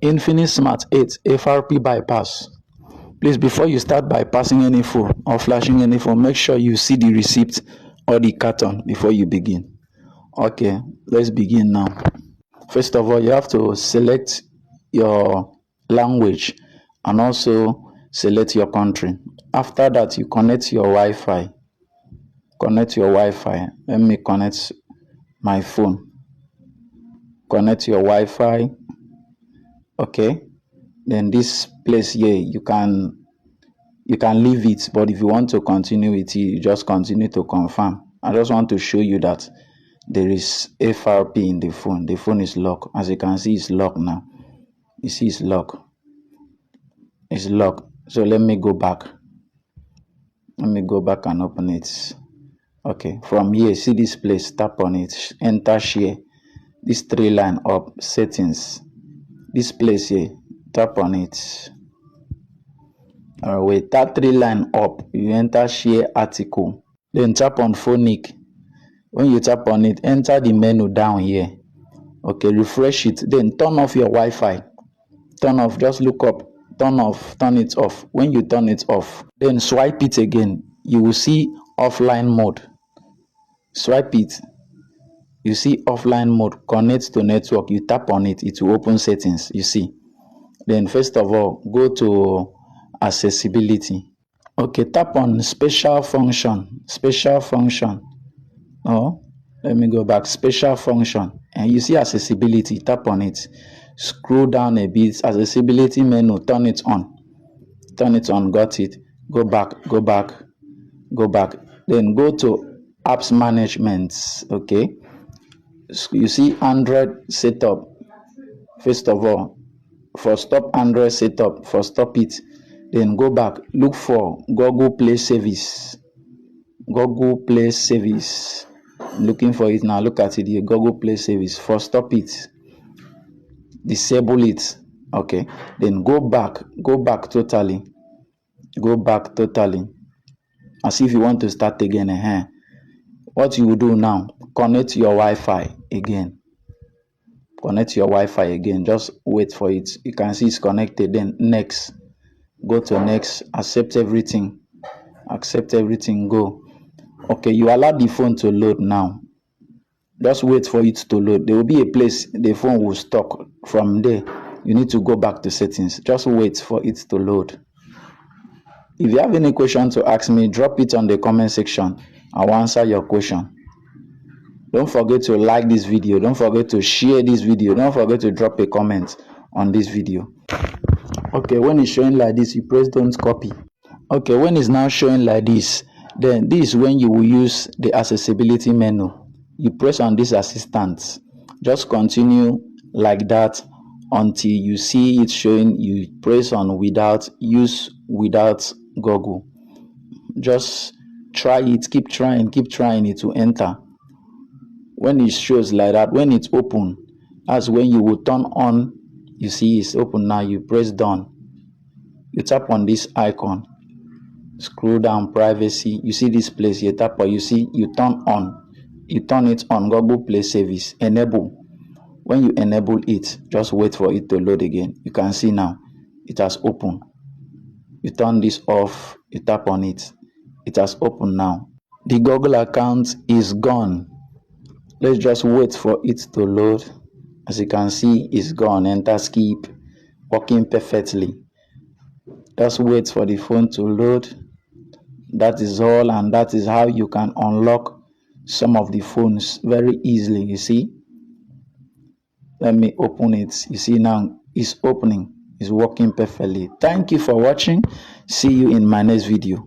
Infinix Smart 8 FRP bypass. Please, before you start bypassing any phone or flashing any phone, make sure you see the receipt or the carton before you begin. Okay, let's begin now. First of all, you have to select your language and also select your country. After that, you connect your Wi-Fi. Connect your Wi-Fi. Let me connect my phone. Connect your Wi-Fi. Okay. Then this place here, you can leave it, but if you want to continue it, you just continue to confirm. I just want to show you that there is FRP in the phone. The phone is locked. As you can see, it's locked now. You see it's locked. It's locked. So let me go back. Let me go back and open it. Okay, from here, see this place, tap on it, enter share. This three line up, settings. This place here, tap on it. With that three line up, you enter share article. Then tap on phonic. When you tap on it, enter the menu down here. Okay, refresh it. Then turn off your Wi-Fi. Turn off, just look up. Turn off, turn it off. When you turn it off, then swipe it again. You will see offline mode. Swipe it. You see offline mode. Connect to network. You tap on it. It will open settings. You see. Then first of all, go to accessibility. Okay, tap on special function. Special function. Oh, let me go back. Special function. And you see accessibility. Tap on it. Scroll down a bit. Accessibility menu. Turn it on. Turn it on. Got it. Go back. Go back. Go back. Then go to apps management. Okay. You see Android setup. First of all, for stop Android setup, for stop it, then go back, look for Google Play Service. Google Play Service. I'm looking for it now. Look at it here. Google Play Service. For stop it, disable it. Okay. Then go back. Go back totally. Go back totally. As if you want to start again. What you will do now, connect your Wi-Fi again. Connect your Wi-Fi again. Just wait for it. You can see it's connected. Then next. Go to next. Accept everything. Accept everything. Go. Okay, you allow the phone to load now. Just wait for it to load. There will be a place the phone will stop. From there, you need to go back to settings. Just wait for it to load. If you have any question to ask me, drop it on the comment section. I will answer your question. Don't forget to like this video. Don't forget to share this video. Don't forget to drop a comment on this video. Okay, when it's showing like this, you press don't copy. Okay, when it's now showing like this, then this is when you will use the accessibility menu. You press on this assistant. Just continue like that until you see it showing. You press on without, use without Google. Just try it, keep trying it to enter. When it shows like that, when it's open, that's when you will turn on. You see it's open now. You press done. You tap on this icon. Scroll down, privacy. You see this place. You tap on. You see you turn on. You turn it on. Google Play Service. Enable. When you enable it, just wait for it to load again. You can see now it has opened. You turn this off. You tap on it. It has opened now. The Google account is gone. Let's just wait for it to load. As you can see, it's gone. Enter skip. Working perfectly. Just wait for the phone to load. That is all, and that is how you can unlock some of the phones very easily. You see, let me open it. You see now it's opening. It's working perfectly. Thank you for watching. See you in my next video.